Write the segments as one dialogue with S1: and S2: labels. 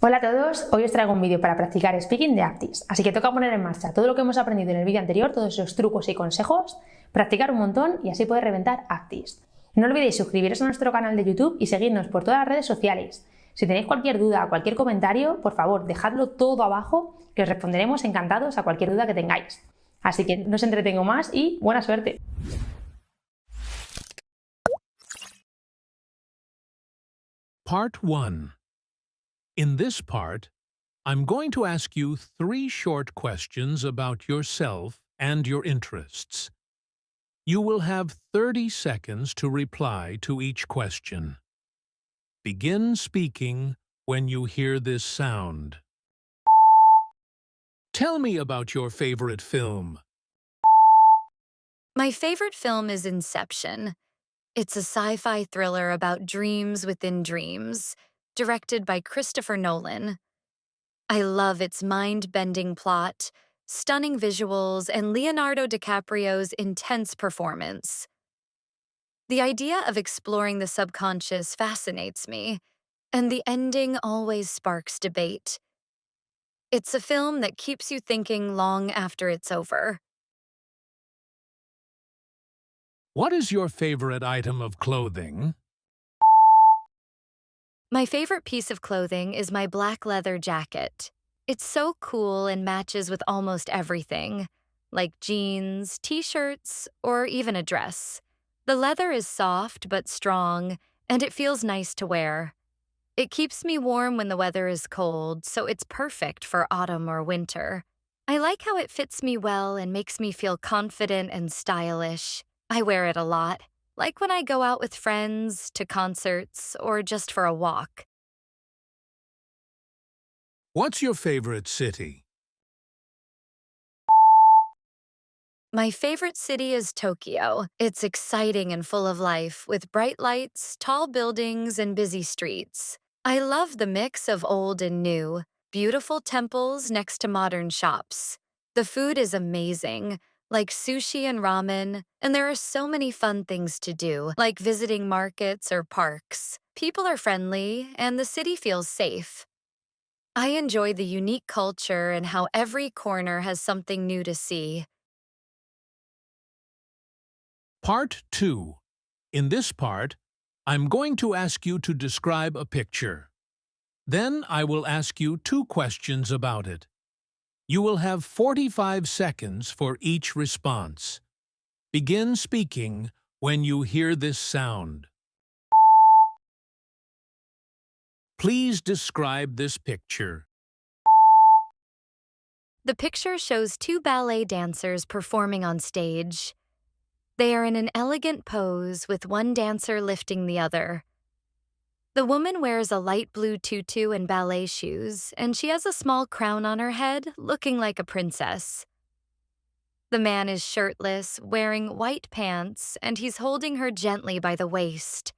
S1: Hola a todos, hoy os traigo un vídeo para practicar speaking de Aptis, así que toca poner en marcha todo lo que hemos aprendido en el vídeo anterior, todos esos trucos y consejos, practicar un montón y así poder reventar Aptis. No olvidéis suscribiros a nuestro canal de YouTube y seguirnos por todas las redes sociales. Si tenéis cualquier duda o cualquier comentario, por favor, dejadlo todo abajo, que os responderemos encantados a cualquier duda que tengáis. Así que no os entretengo más y buena suerte.
S2: Part 1. In this part, I'm going to ask you 3 short questions about yourself and your interests. You will have 30 seconds to reply to each question. Begin speaking when you hear this sound. Tell me about your favorite film.
S3: My favorite film is Inception. It's a sci-fi thriller about dreams within dreams, directed by Christopher Nolan. I love its mind-bending plot, stunning visuals, and Leonardo DiCaprio's intense performance. The idea of exploring the subconscious fascinates me, and the ending always sparks debate. It's a film that keeps you thinking long after it's over.
S2: What is your favorite item of clothing?
S3: My favorite piece of clothing is my black leather jacket. It's so cool and matches with almost everything, like jeans, t-shirts, or even a dress. The leather is soft but strong, and it feels nice to wear. It keeps me warm when the weather is cold, so it's perfect for autumn or winter. I like how it fits me well and makes me feel confident and stylish. I wear it a lot, like when I go out with friends, to concerts, or just for a walk.
S2: What's your favorite city?
S3: My favorite city is Tokyo. It's exciting and full of life, with bright lights, tall buildings, and busy streets. I love the mix of old and new, beautiful temples next to modern shops. The food is amazing, like sushi and ramen, and there are so many fun things to do, like visiting markets or parks. People are friendly, and the city feels safe. I enjoy the unique culture and how every corner has something new to see.
S2: Part 2. In this part, I'm going to ask you to describe a picture. Then I will ask you 2 questions about it. You will have 45 seconds for each response. Begin speaking when you hear this sound. Please describe this picture.
S3: The picture shows 2 ballet dancers performing on stage. They are in an elegant pose with one dancer lifting the other. The woman wears a light blue tutu and ballet shoes, and she has a small crown on her head, looking like a princess. The man is shirtless, wearing white pants, and he's holding her gently by the waist.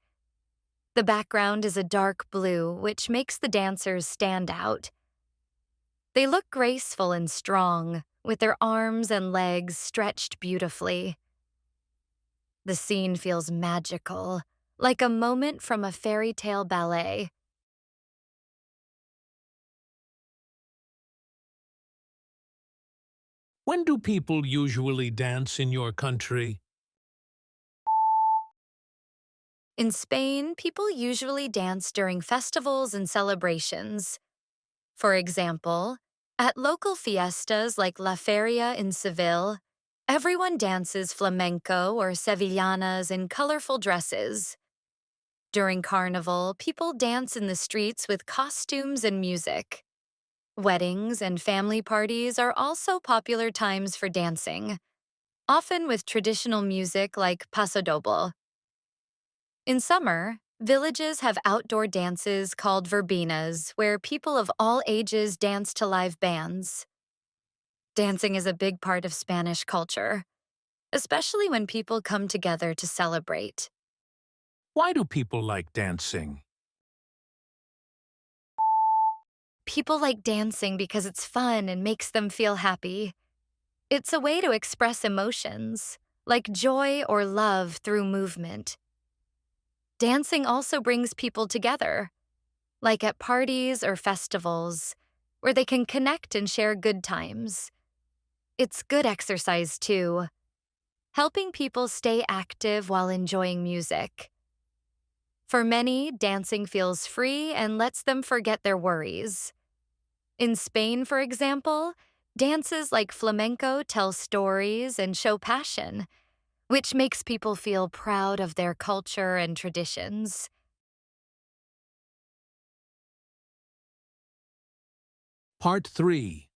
S3: The background is a dark blue, which makes the dancers stand out. They look graceful and strong, with their arms and legs stretched beautifully. The scene feels magical, like a moment from a fairy tale ballet.
S2: When do people usually dance in your country?
S3: In Spain, people usually dance during festivals and celebrations. For example, at local fiestas like La Feria in Seville, everyone dances flamenco or sevillanas in colorful dresses. During Carnival, people dance in the streets with costumes and music. Weddings and family parties are also popular times for dancing, often with traditional music like pasodoble. In summer, villages have outdoor dances called verbenas, where people of all ages dance to live bands. Dancing is a big part of Spanish culture, especially when people come together to celebrate.
S2: Why do people like dancing?
S3: People like dancing because it's fun and makes them feel happy. It's a way to express emotions, like joy or love through movement. Dancing also brings people together. like at parties or festivals, where they can connect and share good times. It's good exercise, too, helping people stay active while enjoying music. For many, dancing feels free and lets them forget their worries. In Spain, for example, dances like flamenco tell stories and show passion, which makes people feel proud of their culture and traditions.
S2: Part 3.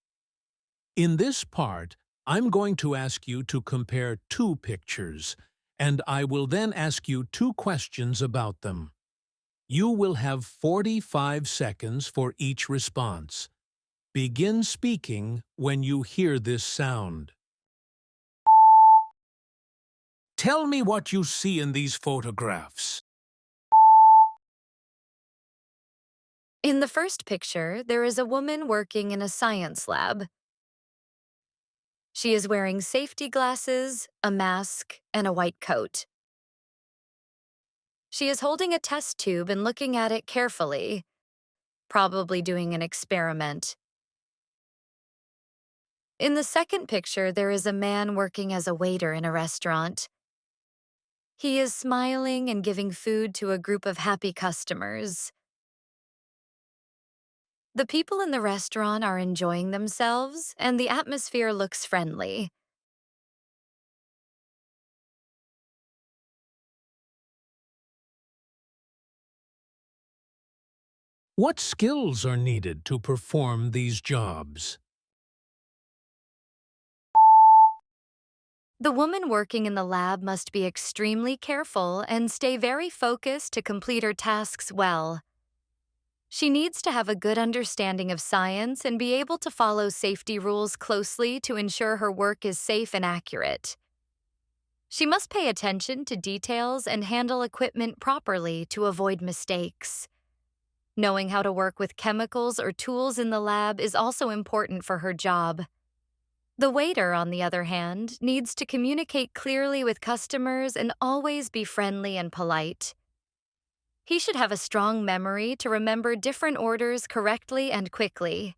S2: In this part, I'm going to ask you to compare two pictures, and I will then ask you two questions about them. You will have 45 seconds for each response. Begin speaking when you hear this sound. Tell me what you see in these photographs.
S3: In the first picture, there is a woman working in a science lab. She is wearing safety glasses, a mask, and a white coat. She is holding a test tube and looking at it carefully, probably doing an experiment. In the second picture, there is a man working as a waiter in a restaurant. He is smiling and giving food to a group of happy customers. The people in the restaurant are enjoying themselves, and the atmosphere looks friendly.
S2: What skills are needed to perform these jobs?
S3: The woman working in the lab must be extremely careful and stay very focused to complete her tasks well. She needs to have a good understanding of science and be able to follow safety rules closely to ensure her work is safe and accurate. She must pay attention to details and handle equipment properly to avoid mistakes. Knowing how to work with chemicals or tools in the lab is also important for her job. The waiter, on the other hand, needs to communicate clearly with customers and always be friendly and polite. He should have a strong memory to remember different orders correctly and quickly.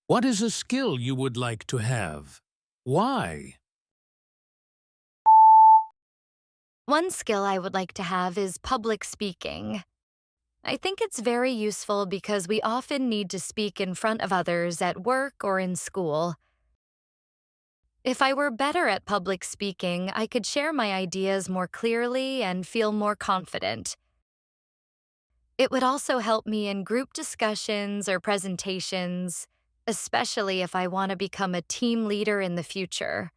S2: What is a skill you would like to have? Why?
S3: One skill I would like to have is public speaking. I think it's very useful because we often need to speak in front of others at work or in school. If I were better at public speaking, I could share my ideas more clearly and feel more confident. It would also help me in group discussions or presentations, especially if I want to become a team leader in the future.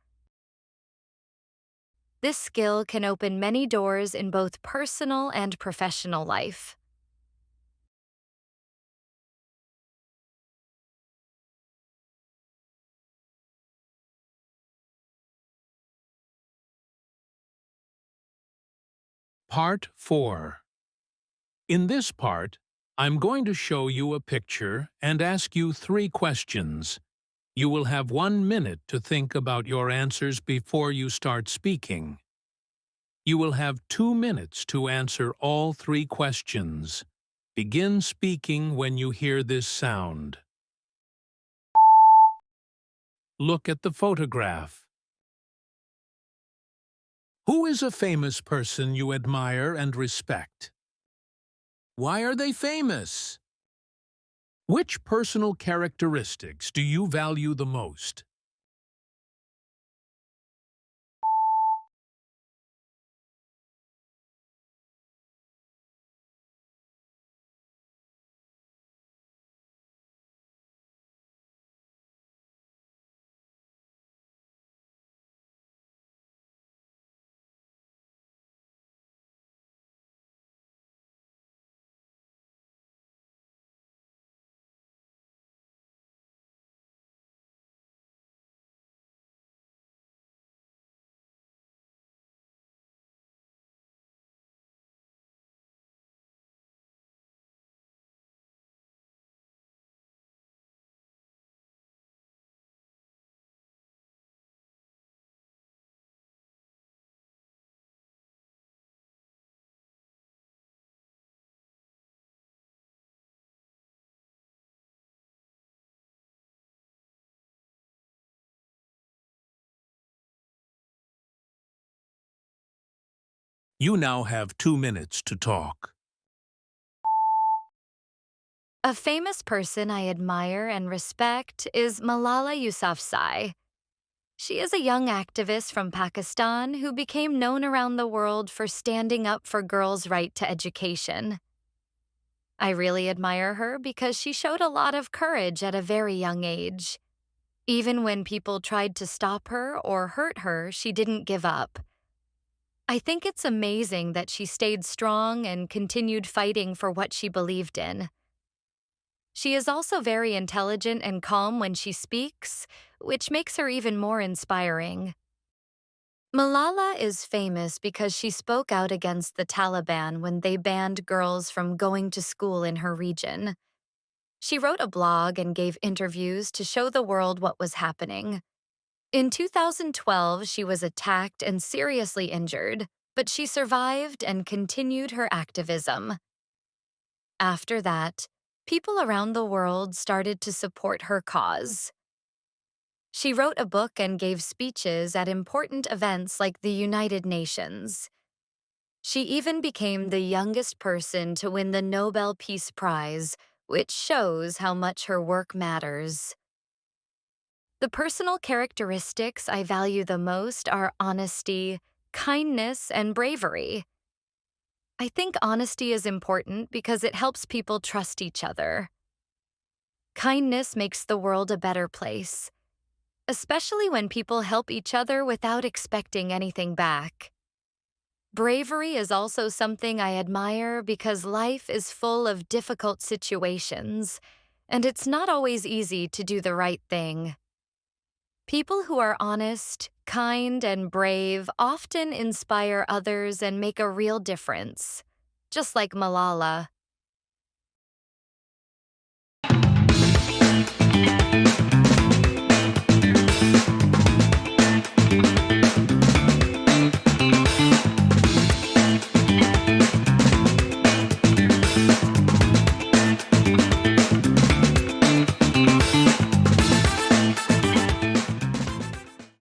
S3: This skill can open many doors in both personal and professional life.
S2: Part 4. In this part, I'm going to show you a picture and ask you 3 questions. You will have 1 minute to think about your answers before you start speaking. You will have 2 minutes to answer all 3 questions. Begin speaking when you hear this sound. Look at the photograph. Who is a famous person you admire and respect? Why are they famous? Which personal characteristics do you value the most? You now have 2 minutes to talk.
S3: A famous person I admire and respect is Malala Yousafzai. She is a young activist from Pakistan who became known around the world for standing up for girls' right to education. I really admire her because she showed a lot of courage at a very young age. Even when people tried to stop her or hurt her, she didn't give up. I think it's amazing that she stayed strong and continued fighting for what she believed in. She is also very intelligent and calm when she speaks, which makes her even more inspiring. Malala is famous because she spoke out against the Taliban when they banned girls from going to school in her region. She wrote a blog and gave interviews to show the world what was happening. In 2012, she was attacked and seriously injured, but she survived and continued her activism. After that, people around the world started to support her cause. She wrote a book and gave speeches at important events like the United Nations. She even became the youngest person to win the Nobel Peace Prize, which shows how much her work matters. The personal characteristics I value the most are honesty, kindness, and bravery. I think honesty is important because it helps people trust each other. Kindness makes the world a better place, especially when people help each other without expecting anything back. Bravery is also something I admire because life is full of difficult situations, and it's not always easy to do the right thing. People who are honest, kind, and brave often inspire others and make a real difference, just like Malala.